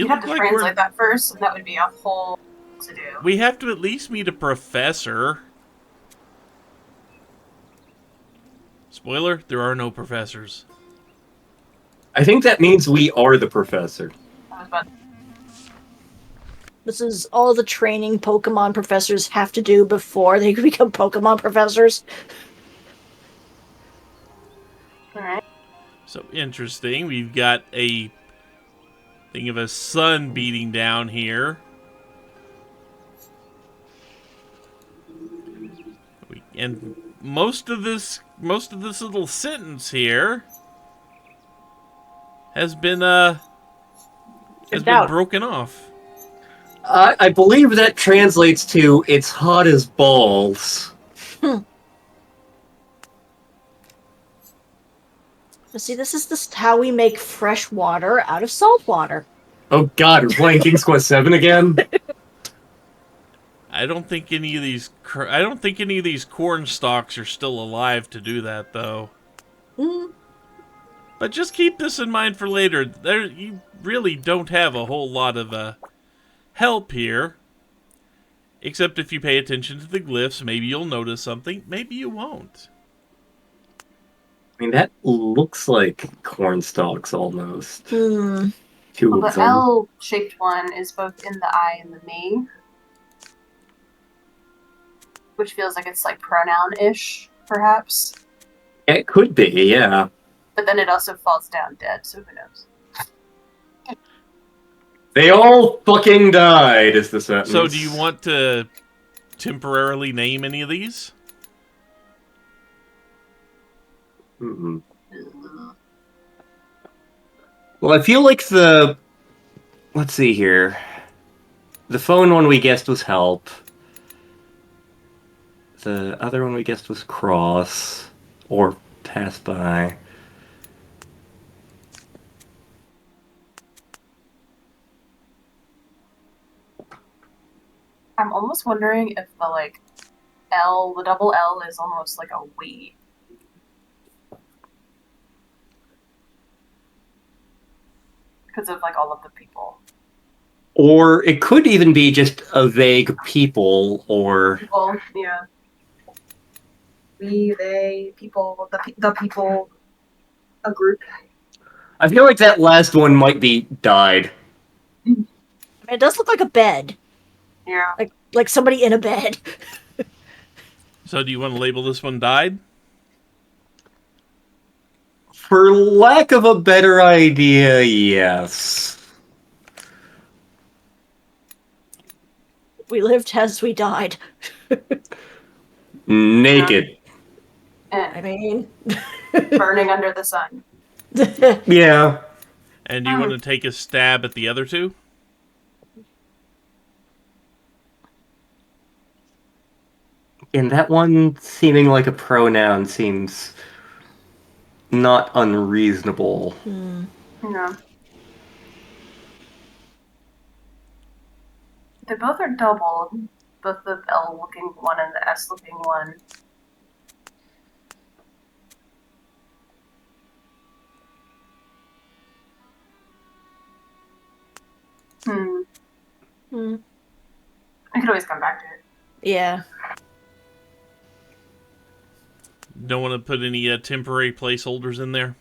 we'd have to translate that first, and that would be a whole to do. We have to at least meet a professor. Spoiler, there are no professors. I think that means we are the professor. This is all the training Pokemon professors have to do before they become Pokemon professors. Alright. So interesting. We've got a thing of a sun beating down here. And most of this little sentence here has been broken off. I believe that translates to "it's hot as balls." See, this is just how we make fresh water out of salt water. Oh God, we're playing King's Quest VII again. I don't think any of these corn stalks are still alive to do that, though. Mm. But just keep this in mind for later. You really don't have a whole lot of help here. Except if you pay attention to the glyphs, maybe you'll notice something. Maybe you won't. I mean, that looks like corn stalks almost. Hmm. Two Well, of the them. L-shaped one is both in the I and the me. Which feels like it's like pronoun-ish, perhaps. It could be, yeah. But then it also falls down dead, so who knows? They all fucking died, is the sentence. So do you want to temporarily name any of these? Mm-mm. Well, I feel like let's see here. The phone one we guessed was help. The other one we guessed was cross. Or pass by. I'm almost wondering if the double L is almost like a we. Because of all of the people. Or it could even be just a vague people, or... People, yeah. We, they, people, the people, a group. I feel like that last one might be died. It does look like a bed. Yeah. Like somebody in a bed. So do you want to label this one died? For lack of a better idea, yes. We lived as we died. Naked. I mean... burning under the sun. Yeah. And do you want to take a stab at the other two? And that one seeming like a pronoun seems not unreasonable. Yeah. They both are doubled. Both the L-looking one and the S-looking one. I could always come back to it. Yeah. Don't want to put any temporary placeholders in there?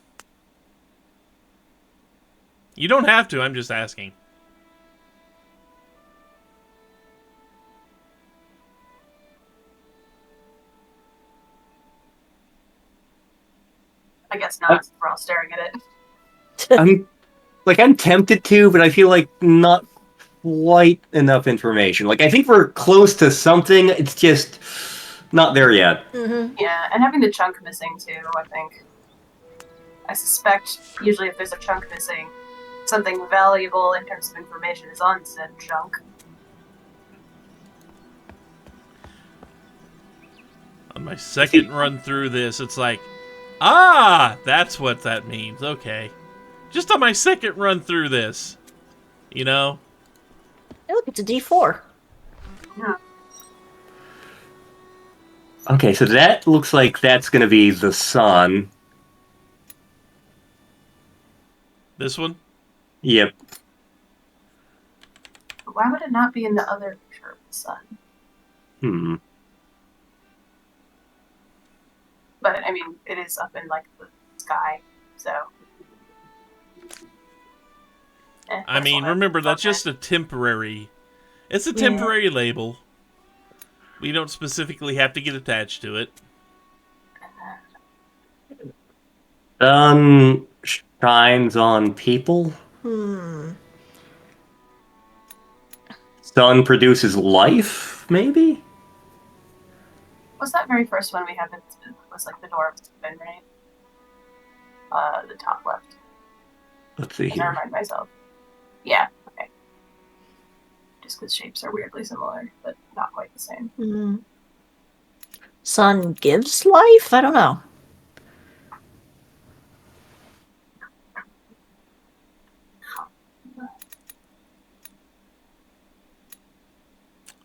You don't have to, I'm just asking. I guess not, since we're all staring at it. I'm tempted to, but I feel like not quite enough information. I think we're close to something, it's just not there yet. Mm-hmm. Yeah, and having the chunk missing too, I think. I suspect usually if there's a chunk missing, something valuable in terms of information is on said chunk. On my second run through this, it's like, ah, that's what that means. Okay. Just on my second run through this. You know? Hey, look, it's a D4. Yeah. Okay, so that looks like that's going to be the sun. This one? Yep. Why would it not be in the other picture of the sun? But I mean, it is up in like the sky, so. I mean, remember that's just a temporary. It's a temporary label. We don't specifically have to get attached to it. Sun shines on people. Sun produces life, maybe? Was that very first one we had that was like the door of spin, right? The top left. Let's see I here. remind myself. Yeah, okay. Just because shapes are weirdly similar, but not quite the same. Sun gives life? I don't know.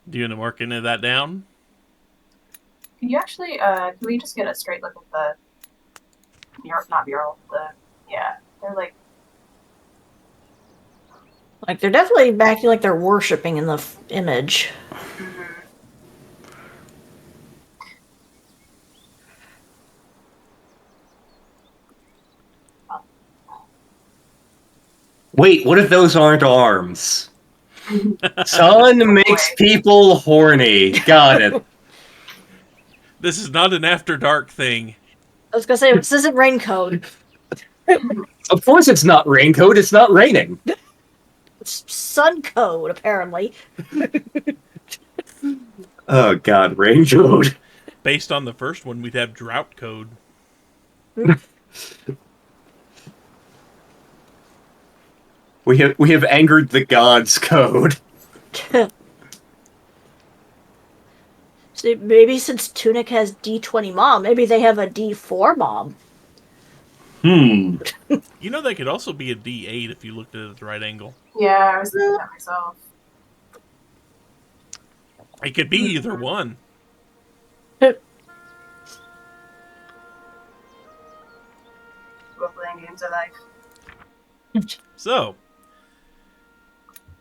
Do you want to mark any of that down? Can you actually, can we just get a straight look at the mural, they're like... Like, they're definitely acting like they're worshipping in the image. Wait, what if those aren't arms? Sun makes people horny. Got it. This is not an After Dark thing. I was gonna say, this isn't raincoat. Of course it's not raincoat, it's not raining. It's sun code, apparently. Oh god, raincoat. Based on the first one, we'd have drought code. We have angered the gods code. So maybe since Tunic has D20 mom, maybe they have a D4 mom. Hmm. You know, that could also be a D8 if you looked at it at the right angle. Yeah, I was thinking that myself. It could be either one. We're playing games of life. So,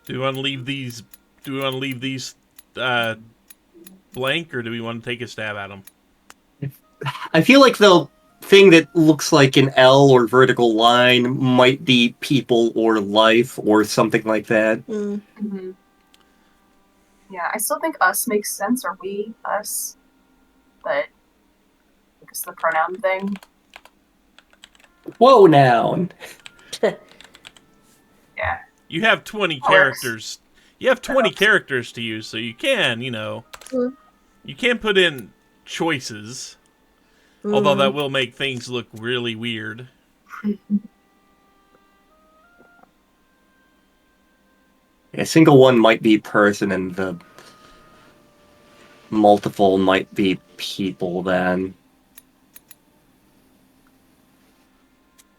do we want to leave these? Do we want to leave these blank, or do we want to take a stab at them? I feel like the thing that looks like an L or vertical line might be people or life or something like that. Mm-hmm. Yeah, I still think us makes sense, or we, us. But it's the pronoun thing. Whoa, noun. Yeah. You have 20 characters. You have 20 characters to use, so you can, you can put in choices. Although that will make things look really weird. A single one might be person, and the multiple might be people then.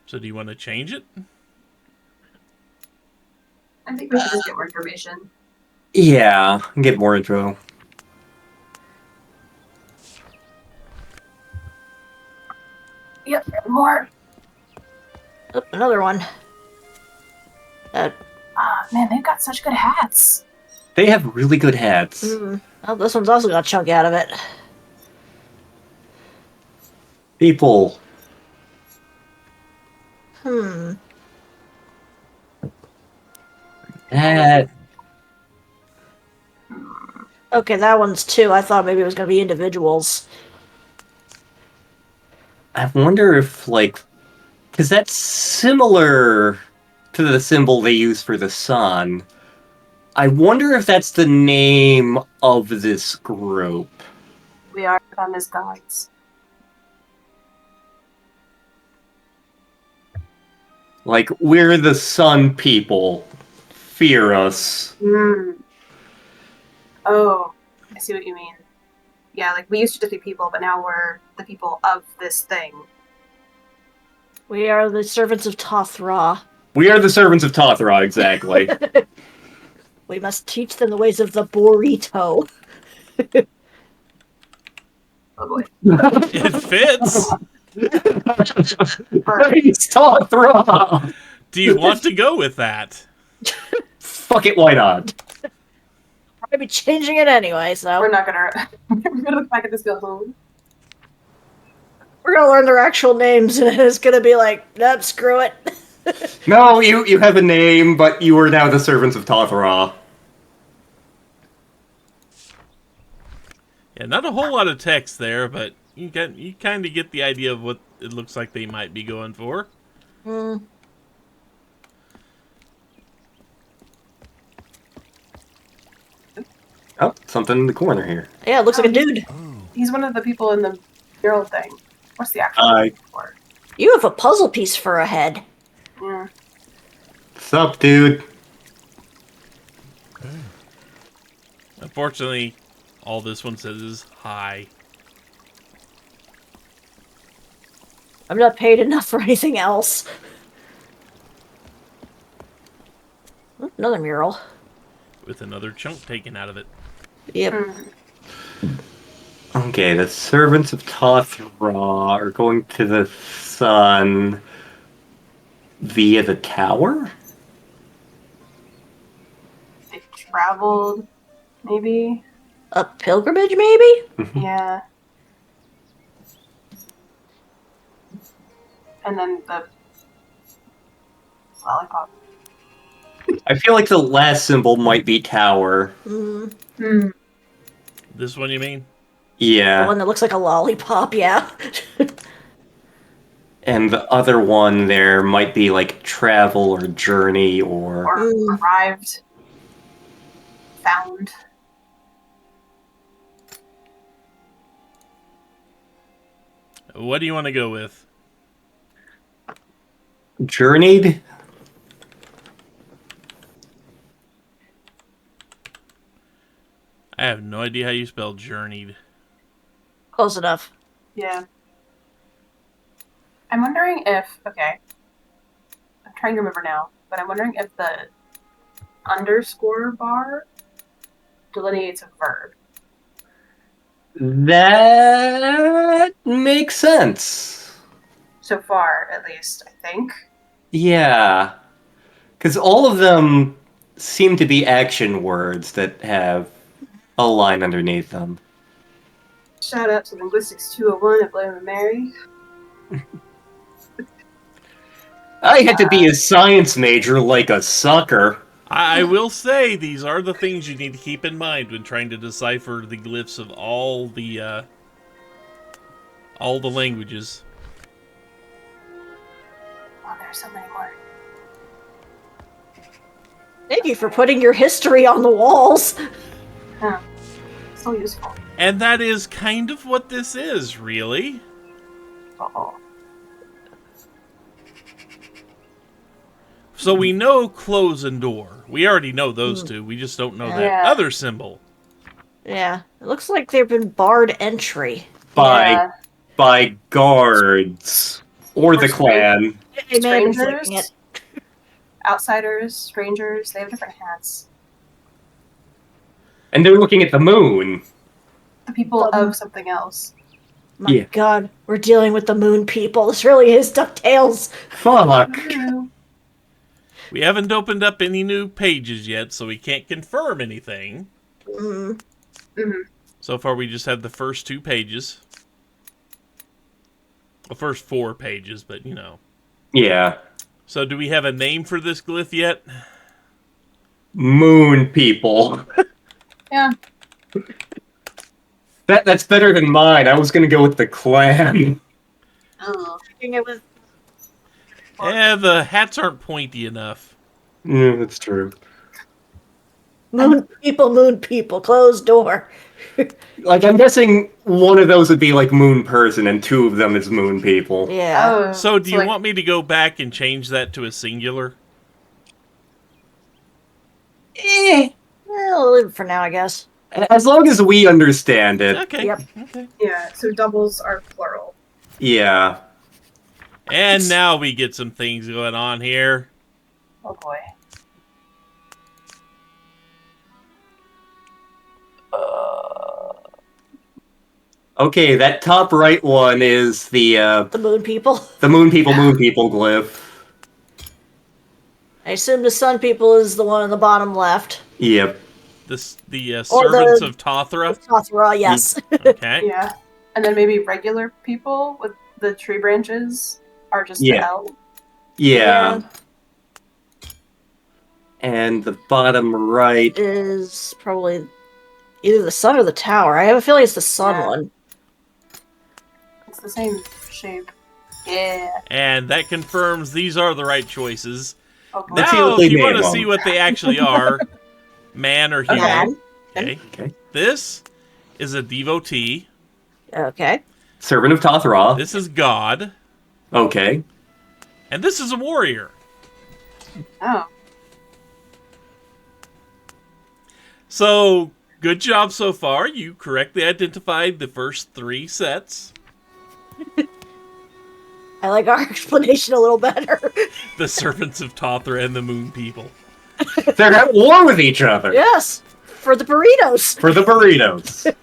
So do you want to change it? I think we should just get more information. Yeah, get more intro. Yep, more. Oh, another one. Man, they've got such good hats. They have really good hats. Oh, this one's also got a chunk out of it. People. Hat. Okay, that one's two. I thought maybe it was going to be individuals. I wonder if, because that's similar to the symbol they use for the sun. I wonder if that's the name of this group. We are them as gods. Like, we're the sun people. Fear us. Oh, I see what you mean. Yeah, like we used to just be people, but now we're the people of this thing. We are the servants of Tothra. We are the servants of Tothra, exactly. We must teach them the ways of the burrito. Oh boy. It fits. Praise Tothra! Do you want to go with that? Fuck it, why not? I'd be changing it anyway, so We're not gonna. We're gonna look back at this. Go home. we're gonna learn their actual names, and it's gonna be like, nope, screw it. No, you have a name, but you are now the servants of Tothra. Yeah, not a whole lot of text there, but you kind of get the idea of what it looks like they might be going for. Hmm. Oh, something in the corner here. Yeah, it looks like a dude. He's one of the people in the mural thing. What's the actual Hi. name for it? You have a puzzle piece for a head. Yeah. Sup, dude? Unfortunately, all this one says is hi. I'm not paid enough for anything else. Another mural. With another chunk taken out of it. Yep. Okay, the servants of Tothra are going to the sun via the tower? They traveled, maybe. A pilgrimage, maybe? Yeah. And then the lollipop. I feel like the last symbol might be tower. Mm. This one, you mean? The Yeah. one that looks like a lollipop, yeah. And the other one there might be like travel or journey or... Or arrived. Found. What do you want to go with? Journeyed? I have no idea how you spell journeyed. Close enough. Yeah. I'm wondering if, okay, I'm trying to remember now, but I'm wondering if the underscore bar delineates a verb. That makes sense. So far, at least, I think. Yeah. Because all of them seem to be action words that have a line underneath them. Shout out to Linguistics 201 at Blame and Mary. I had to be a science major like a sucker. I will say these are the things you need to keep in mind when trying to decipher the glyphs of all the languages. Oh, there's so many more. Thank you for putting your history on the walls. Huh. So useful. And that is kind of what this is, really. Uh-oh. So we know close and door. We already know those two. We just don't know that Yeah. other symbol. Yeah, it looks like they've been barred entry. By guards. Or the Or clan. They may have been Strangers? flicking it. Outsiders, strangers, they have different hats. And they're looking at the moon. The people of something else. My Yeah. god, we're dealing with the moon people. This really is DuckTales. Fuck. We haven't opened up any new pages yet, so we can't confirm anything. So far, we just have the first 2 pages. The first 4 pages, but you know. Yeah. So do we have a name for this glyph yet? Moon people. Yeah. That's better than mine. I was gonna go with the clan. Oh. It was Yeah, the hats aren't pointy enough. Yeah, that's true. moon people, closed door. Like, I'm guessing one of those would be like moon person and 2 of them is moon people. Yeah. Oh. So do you like, want me to go back and change that to a singular? Well, we'll leave it for now, I guess. As long as we understand it. Okay. Yep. Okay. Yeah, so doubles are plural. Yeah. And now we get some things going on here. Oh boy. Okay, that top right one is the The moon people. moon people glyph. I assume the sun people is the one on the bottom left. Yep. the Or servants the- of Tothra. Tothra, yes. Okay. Yeah. And then maybe regular people with the tree branches are just the Yeah. elves. Yeah. And the bottom right. Is probably either the sun or the tower. I have a feeling it's the sun Yeah. one. It's the same shape. Yeah. And that confirms these are the right choices. Oh, boy. Let's see Now, what they if you want name to see them. what they actually are, man or human. Man. Okay. Okay. This is a devotee. Okay. Servant of Tothra. This is God. Okay. And this is a warrior. Oh. So, good job so far. You correctly identified the first 3 sets. I like our explanation a little better. The servants of Tothra and the moon people. They're at war with each other Yes. For the burritos. for the burritos.